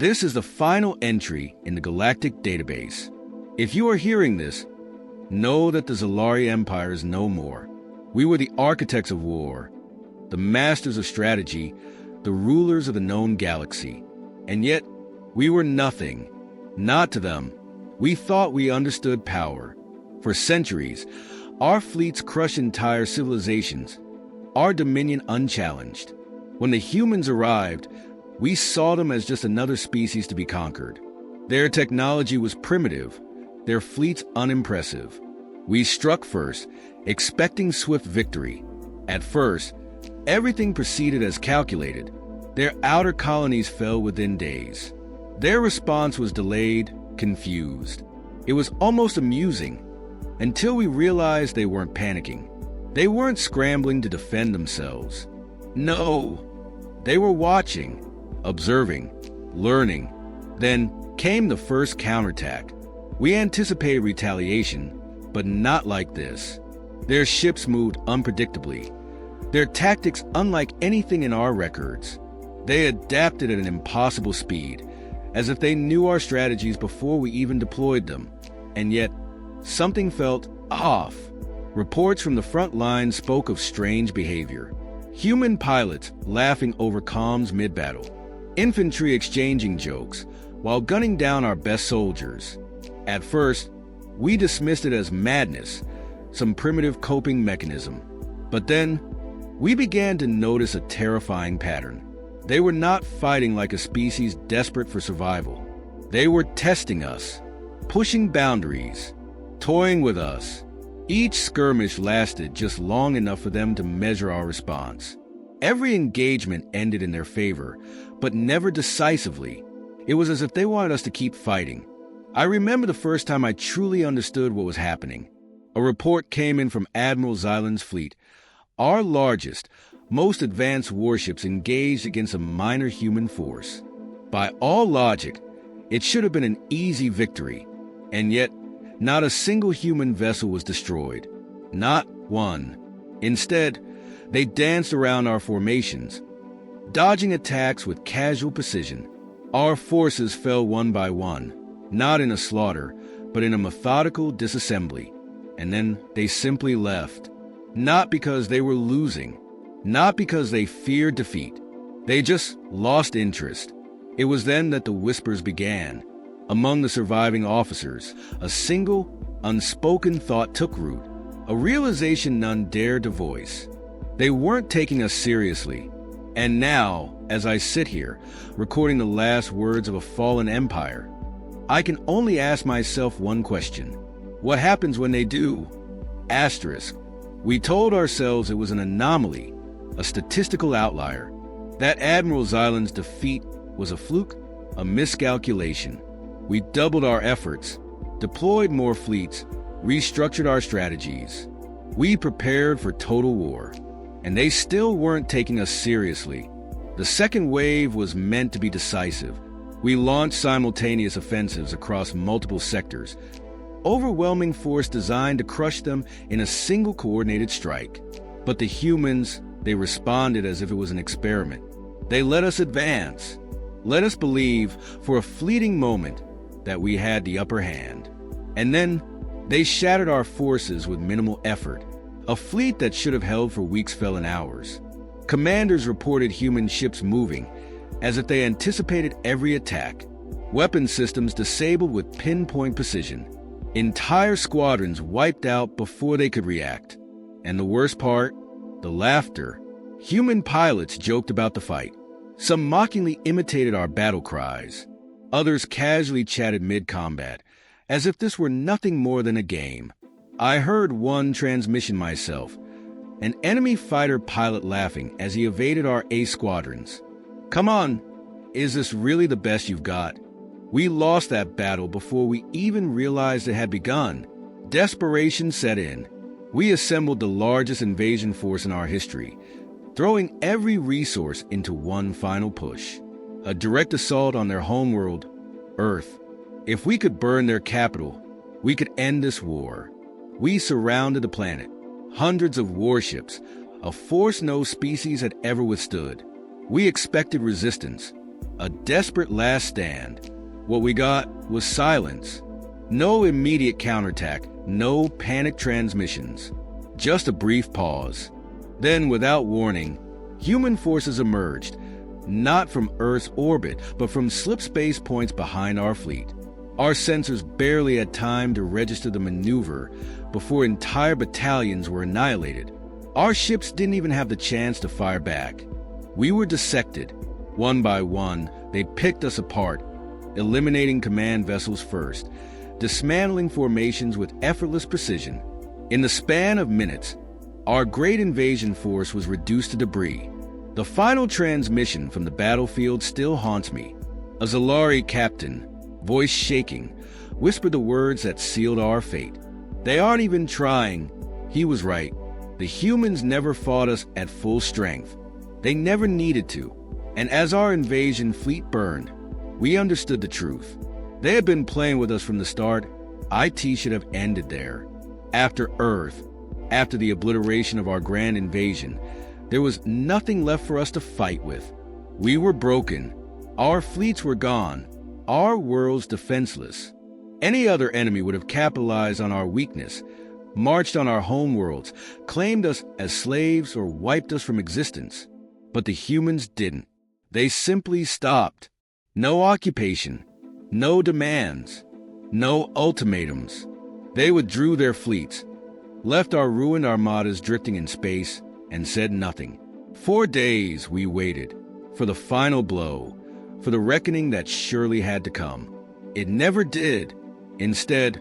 This is the final entry in the Galactic database. If you are hearing this, know that the Zalari Empire is no more. We were the architects of war, the masters of strategy, the rulers of the known galaxy. And yet, we were nothing. Not to them. We thought we understood power. For centuries, our fleets crushed entire civilizations, our dominion unchallenged. When the humans arrived, we saw them as just another species to be conquered. Their technology was primitive, their fleets unimpressive. We struck first, expecting swift victory. At first, everything proceeded as calculated. Their outer colonies fell within days. Their response was delayed, confused. It was almost amusing, until we realized they weren't panicking. They weren't scrambling to defend themselves. No, they were watching, observing, learning. Then came the first counterattack. We anticipated retaliation, but not like this. Their ships moved unpredictably. Their tactics unlike anything in our records. They adapted at an impossible speed, as if they knew our strategies before we even deployed them. And yet, something felt off. Reports from the front line spoke of strange behavior. Human pilots laughing over comms mid-battle. Infantry exchanging jokes while gunning down our best soldiers. At first, we dismissed it as madness, some primitive coping mechanism. But then, we began to notice a terrifying pattern. They were not fighting like a species desperate for survival. They were testing us, pushing boundaries, toying with us. Each skirmish lasted just long enough for them to measure our response. Every engagement ended in their favor, but never decisively. It was as if they wanted us to keep fighting. I remember the first time I truly understood what was happening. A report came in from Admiral Xylan's fleet. Our largest, most advanced warships engaged against a minor human force. By all logic, it should have been an easy victory. And yet, not a single human vessel was destroyed. Not one. Instead, they danced around our formations, dodging attacks with casual precision. Our forces fell one by one, not in a slaughter, but in a methodical disassembly. And then they simply left. Not because they were losing, not because they feared defeat. They just lost interest. It was then that the whispers began. Among the surviving officers, a single, unspoken thought took root, a realization none dared to voice. They weren't taking us seriously. And now, as I sit here, recording the last words of a fallen empire, I can only ask myself one question. What happens when they do? Asterisk. We told ourselves it was an anomaly, a statistical outlier. That Admiral Xylan's defeat was a fluke, a miscalculation. We doubled our efforts, deployed more fleets, restructured our strategies. We prepared for total war, and they still weren't taking us seriously. The second wave was meant to be decisive. We launched simultaneous offensives across multiple sectors, overwhelming force designed to crush them in a single coordinated strike. But the humans, they responded as if it was an experiment. They let us advance, let us believe for a fleeting moment that we had the upper hand. And then they shattered our forces with minimal effort. A fleet that should have held for weeks fell in hours. Commanders reported human ships moving, as if they anticipated every attack. Weapon systems disabled with pinpoint precision. Entire squadrons wiped out before they could react. And the worst part? The laughter. Human pilots joked about the fight. Some mockingly imitated our battle cries. Others casually chatted mid-combat, as if this were nothing more than a game. I heard one transmission myself, an enemy fighter pilot laughing as he evaded our A squadrons. Come on, is this really the best you've got? We lost that battle before we even realized it had begun. Desperation set in. We assembled the largest invasion force in our history, throwing every resource into one final push. A direct assault on their homeworld, Earth. If we could burn their capital, we could end this war. We surrounded the planet. Hundreds of warships, a force no species had ever withstood. We expected resistance, A desperate last stand. What we got was silence. No immediate counterattack, no panic transmissions. Just a brief pause. Then, without warning, human forces emerged, not from Earth's orbit, but from slip space points behind our fleet. Our sensors barely had time to register the maneuver before entire battalions were annihilated. Our ships didn't even have the chance to fire back. We were dissected. One by one, they picked us apart, eliminating command vessels first, dismantling formations with effortless precision. In the span of minutes, our great invasion force was reduced to debris. The final transmission from the battlefield still haunts me. A Zalari captain, voice shaking, whispered the words that sealed our fate. "They aren't even trying." He was right. The humans never fought us at full strength. They never needed to. And as our invasion fleet burned, we understood the truth. They had been playing with us from the start. IT should have ended there. After Earth, after the obliteration of our grand invasion, there was nothing left for us to fight with. We were broken. Our fleets were gone. Our worlds defenseless. Any other enemy would have capitalized on our weakness, marched on our homeworlds, claimed us as slaves, or wiped us from existence. But the humans didn't. They simply stopped. No occupation, no demands, no ultimatums. They withdrew their fleets, left our ruined armadas drifting in space, and said nothing. 4 days we waited for the final blow, for the reckoning that surely had to come. It never did. Instead,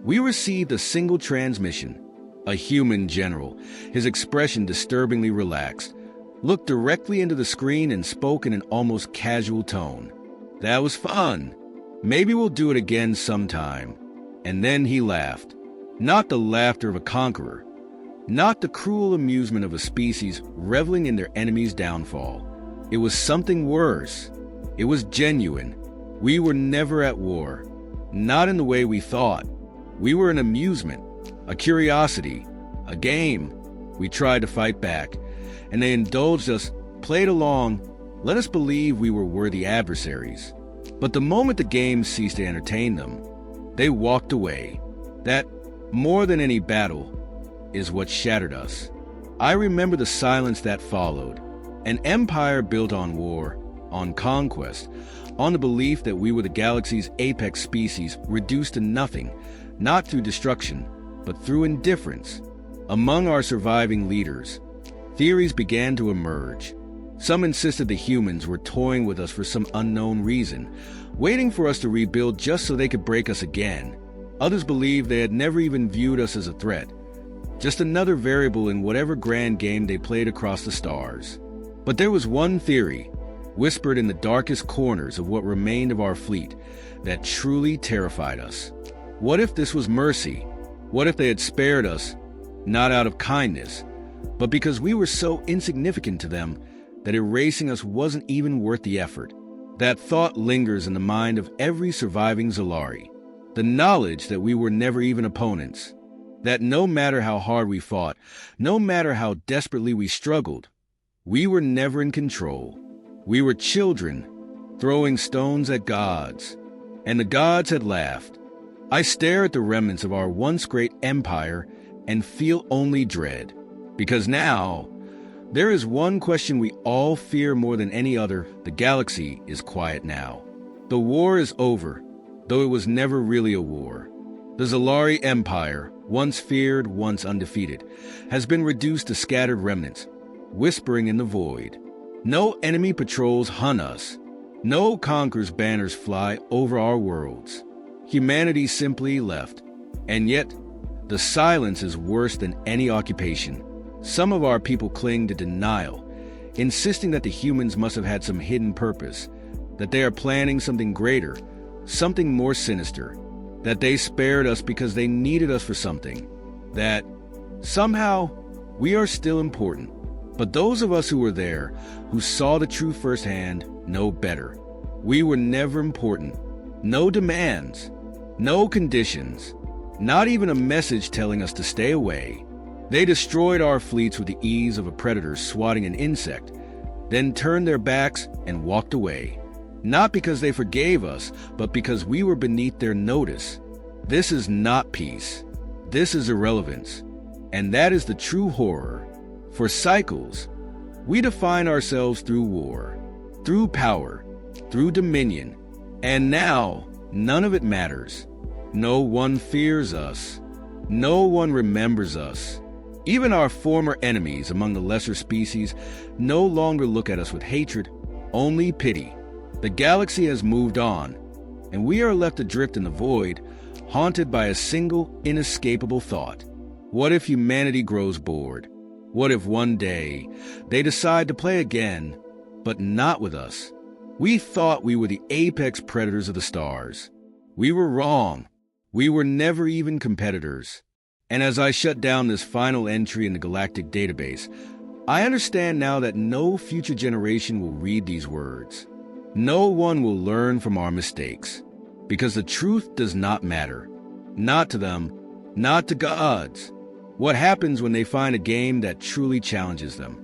we received a single transmission. A human general, his expression disturbingly relaxed, looked directly into the screen and spoke in an almost casual tone. "That was fun. Maybe we'll do it again sometime." And then he laughed. Not the laughter of a conqueror, not the cruel amusement of a species reveling in their enemy's downfall. It was something worse. It was genuine. We were never at war. Not in the way we thought. We were an amusement, a curiosity, a game. We tried to fight back, and they indulged us, played along, let us believe we were worthy adversaries. But the moment the game ceased to entertain them, they walked away. That, more than any battle, is what shattered us. I remember the silence that followed. An empire built on war, on conquest, on the belief that we were the galaxy's apex species, reduced to nothing, not through destruction, but through indifference. Among our surviving leaders, theories began to emerge. Some insisted the humans were toying with us for some unknown reason, waiting for us to rebuild just so they could break us again. Others believed they had never even viewed us as a threat, just another variable in whatever grand game they played across the stars. But there was one theory, whispered in the darkest corners of what remained of our fleet, that truly terrified us. What if this was mercy? What if they had spared us, not out of kindness, but because we were so insignificant to them that erasing us wasn't even worth the effort? That thought lingers in the mind of every surviving Zalari. The knowledge that we were never even opponents. That no matter how hard we fought, no matter how desperately we struggled, we were never in control. We were children, throwing stones at gods. And the gods had laughed. I stare at the remnants of our once great empire and feel only dread. Because now, there is one question we all fear more than any other. The galaxy is quiet now. The war is over, though it was never really a war. The Zalari Empire, once feared, once undefeated, has been reduced to scattered remnants, whispering in the void. No enemy patrols hunt us. No conqueror's banners fly over our worlds. Humanity simply left. And yet, the silence is worse than any occupation. Some of our people cling to denial, insisting that the humans must have had some hidden purpose, that they are planning something greater, something more sinister, that they spared us because they needed us for something, that somehow we are still important. But those of us who were there, who saw the truth firsthand, know better. We were never important. No demands, no conditions, not even a message telling us to stay away. They destroyed our fleets with the ease of a predator swatting an insect, then turned their backs and walked away. Not because they forgave us, but because we were beneath their notice. This is not peace. This is irrelevance. And that is the true horror. For cycles, we define ourselves through war, through power, through dominion. And now, none of it matters. No one fears us. No one remembers us. Even our former enemies among the lesser species no longer look at us with hatred, only pity. The galaxy has moved on, and we are left adrift in the void, haunted by a single, inescapable thought. What if humanity grows bored? What if one day they decide to play again, but not with us? We thought we were the apex predators of the stars. We were wrong. We were never even competitors. And as I shut down this final entry in the Galactic database, I understand now that no future generation will read these words. No one will learn from our mistakes, because the truth does not matter. Not to them, not to gods. What happens when they find a game that truly challenges them?